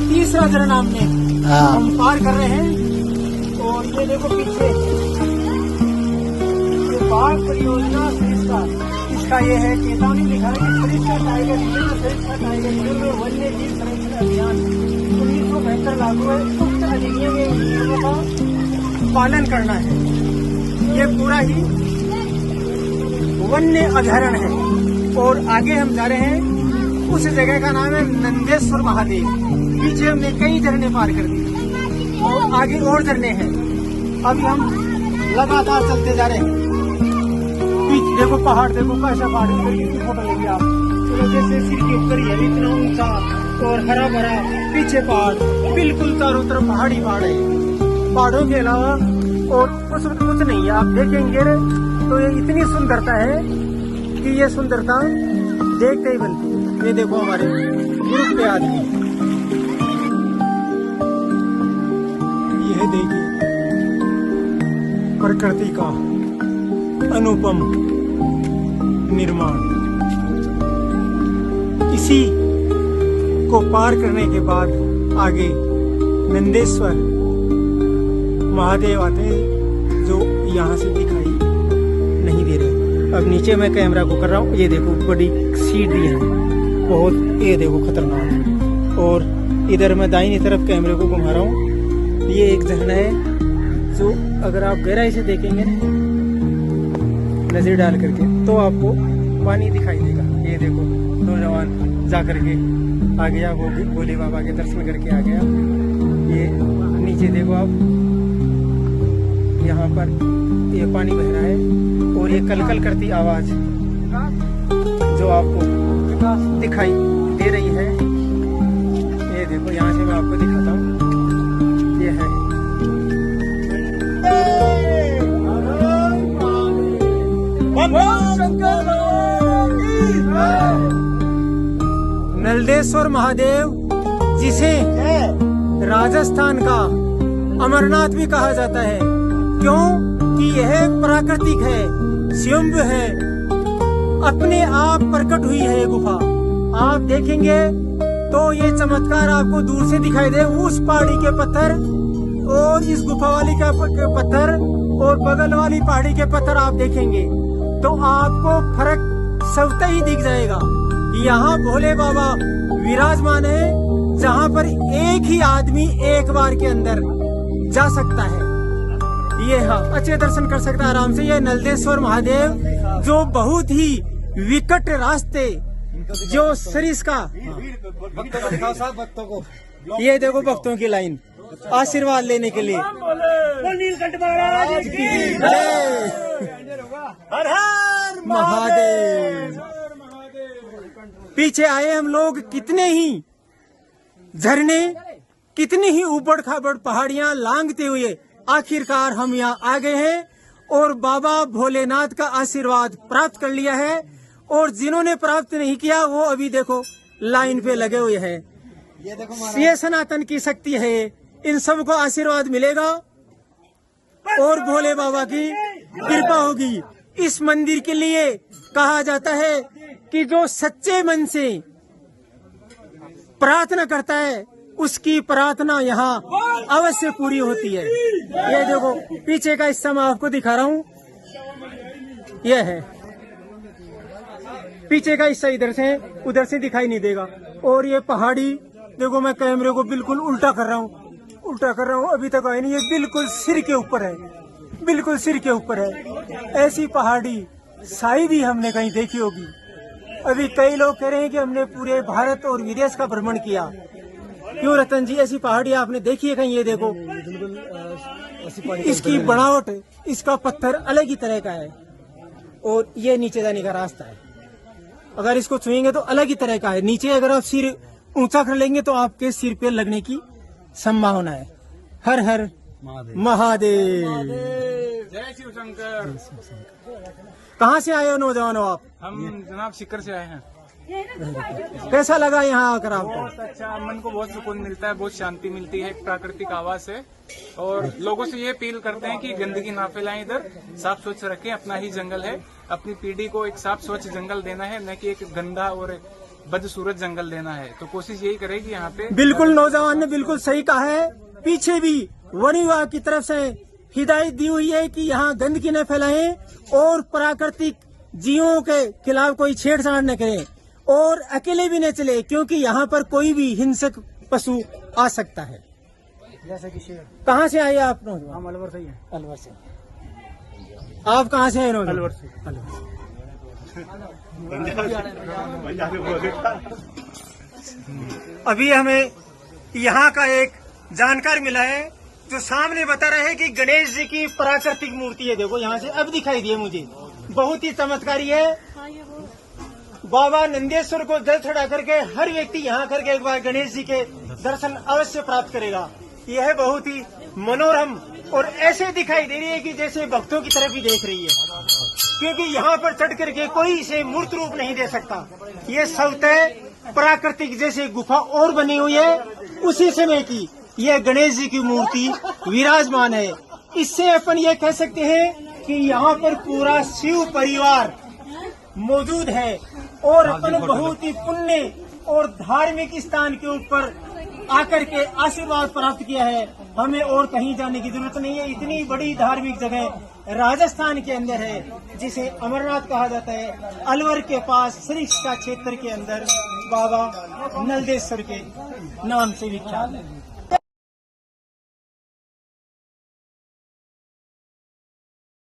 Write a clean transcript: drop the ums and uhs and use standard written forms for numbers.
तीसरा झरना हम पार कर रहे हैं। और ये देखो पीछे ये बाढ़ परियोजना सरिस्का, इसका ये है चेतावनी लिखा है कि सरिस्का टाइगर रिजर्व में वन्य जीव संरक्षण अभियान 1972 लागू है। उक्त अधिनियम में नियमों का पालन करना है। ये पूरा ही वन्य अभयारण्य है। और आगे हम जा रहे हैं, उस जगह का नाम है नंदेश्वर महादेव। पीछे हमने कई झरने पार कर दिए और आगे और झरने हैं। अभी हम लगातार चलते जा रहे हैं। पीछे देखो पहाड़, देखो कैसा पहाड़, कितनी फोटो लेंगे आप। तो जैसे सिर के ऊपर ही है, इतना ऊंचा और हरा भरा, पीछे पहाड़, बिल्कुल चारों तरफ पहाड़ी पहाड़ है। पहाड़ों के अलावा और कुछ नहीं है। आप देखेंगे तो ये इतनी सुंदरता है कि ये सुंदरता देखते ही बनती है। ये देखो हमारे ग्रुप पे आदमी, यह देखिए प्रकृति का अनुपम निर्माण। इसी को पार करने के बाद आगे नंदेश्वर महादेव आते हैं, जो यहाँ से दिखाई नहीं दे रहे। अब नीचे मैं कैमरा को कर रहा हूँ। ये देखो बड़ी सीढ़ी है बहुत, ये देखो खतरनाक। और इधर मैं दाहिनी तरफ कैमरे को घुमा रहा हूँ। ये एक झरना है जो अगर आप गहराई से देखेंगे नजर डाल करके तो आपको पानी दिखाई देगा। ये देखो नौजवान जा करके आ गया, वो भोले बाबा के दर्शन करके आ गया। ये नीचे देखो आप, यहाँ पर ये पानी बह रहा है और ये कलकल करती आवाज जो आपको दिखाई दे रही है। ये देखो यहाँ से मैं आपको दिखाता हूँ। ये है नलदेश्वर महादेव, जिसे राजस्थान का अमरनाथ भी कहा जाता है। क्यों कि यह प्राकृतिक है, स्वयं है, अपने आप प्रकट हुई है गुफा। आप देखेंगे तो ये चमत्कार आपको दूर से दिखाई दे। उस पहाड़ी के पत्थर और इस गुफा वाली के पत्थर और बगल वाली पहाड़ी के पत्थर आप देखेंगे तो आपको फर्क सबसे ही दिख जाएगा। यहाँ भोले बाबा विराजमान है, जहाँ पर एक ही आदमी एक बार के अंदर जा सकता है। ये हाँ अच्छे दर्शन कर सकता है आराम से। ये नलदेश्वर महादेव जो बहुत ही विकट रास्ते जो सरिस्का, भक्तों को ये देखो भक्तों की लाइन आशीर्वाद लेने के लिए। नीलकंठ महाराज की जय हर हर महादेव। पीछे आए हम लोग, कितने ही झरने, कितनी ही ऊबड़ खाबड़ पहाड़ियां लांघते हुए आखिरकार हम यहाँ आ गए हैं और बाबा भोलेनाथ का आशीर्वाद प्राप्त कर लिया है। और जिन्होंने प्राप्त नहीं किया वो अभी देखो लाइन पे लगे हुए हैं। ये सनातन की शक्ति है, इन सबको आशीर्वाद मिलेगा और भोले बाबा की कृपा होगी। इस मंदिर के लिए कहा जाता है कि जो सच्चे मन से प्रार्थना करता है उसकी प्रार्थना यहाँ अवश्य पूरी होती है। ये देखो पीछे का हिस्सा मैं आपको दिखा रहा हूँ। यह है पीछे का हिस्सा, इधर से उधर से दिखाई नहीं देगा। और ये पहाड़ी देखो, मैं कैमरे को बिल्कुल उल्टा कर रहा हूँ, अभी तक आए नहीं। ये बिल्कुल सिर के ऊपर है, बिल्कुल सिर के ऊपर है। ऐसी पहाड़ी शायद ही हमने कहीं देखी होगी। अभी कई लोग कह रहे हैं कि हमने पूरे भारत और विदेश का भ्रमण किया। क्यों रतन जी, ऐसी पहाड़ी आपने देखी है कहीं? ये देखो इसकी बनावट, इसका पत्थर अलग ही तरह का है और ये नीचे जाने का रास्ता है। अगर इसको छुएंगे तो अलग ही तरह का है। नीचे अगर आप सिर ऊंचा कर लेंगे तो आपके सिर पे लगने की संभावना है। हर हर महादेव। जय शिव शंकर। कहाँ से आए हो नौजवानों आप? हम जनाब सिक्कर से आए हैं। कैसा लगा यहाँ आकर आपको? बहुत अच्छा, मन को बहुत सुकून मिलता है, बहुत शांति मिलती है, प्राकृतिक आवाज है। और लोगों से ये अपील करते हैं कि गंदगी ना फैलाएं, इधर साफ स्वच्छ रखें। अपना ही जंगल है, अपनी पीढ़ी को एक साफ स्वच्छ जंगल देना है, न कि एक गंदा और बदसूरत जंगल देना है। तो कोशिश यही करे कि यहाँ पे बिल्कुल नौजवान ने बिल्कुल सही कहा है। पीछे भी वन विभाग की तरफ से हिदायत दी हुई है कि यहाँ गंदगी न फैलाएं और प्राकृतिक जीवों के खिलाफ कोई छेड़छाड़ न करे और अकेले भी न चले, क्योंकि यहाँ पर कोई भी हिंसक पशु आ सकता है, जैसे कि शेर। कहाँ से आए आप नौजवान? हम अलवर से ही हैं। अलवर से। आप कहाँ से आए नौजवान? अलवर से। अभी हमें यहाँ का एक जानकार मिला है जो सामने बता रहे हैं कि गणेश जी की प्राकृतिक मूर्ति है। देखो यहाँ से अब दिखाई दी है मुझे, बहुत ही चमत्कारी है। बाबा नंदेश्वर को जल चढ़ा करके हर व्यक्ति यहाँ करके एक बार गणेश जी के दर्शन अवश्य प्राप्त करेगा। यह बहुत ही मनोरम और ऐसे दिखाई दे रही है कि जैसे भक्तों की तरफ ही देख रही है, क्योंकि यहाँ पर चढ़ करके कोई इसे मूर्त रूप नहीं दे सकता। ये स्वतः प्राकृतिक जैसे गुफा और बनी हुई है, उसी समय की यह गणेश जी की मूर्ति विराजमान है। इससे अपन ये कह सकते हैं कि यहाँ पर पूरा शिव परिवार मौजूद है और अपन बहुत ही पुण्य और धार्मिक स्थान के ऊपर आकर के आशीर्वाद प्राप्त किया है। हमें और कहीं जाने की जरूरत नहीं है। इतनी बड़ी धार्मिक जगह राजस्थान के अंदर है, जिसे अमरनाथ कहा जाता है। अलवर के पास सरिस्का क्षेत्र के अंदर बाबा नलदेश्वर के नाम से विख्यात है।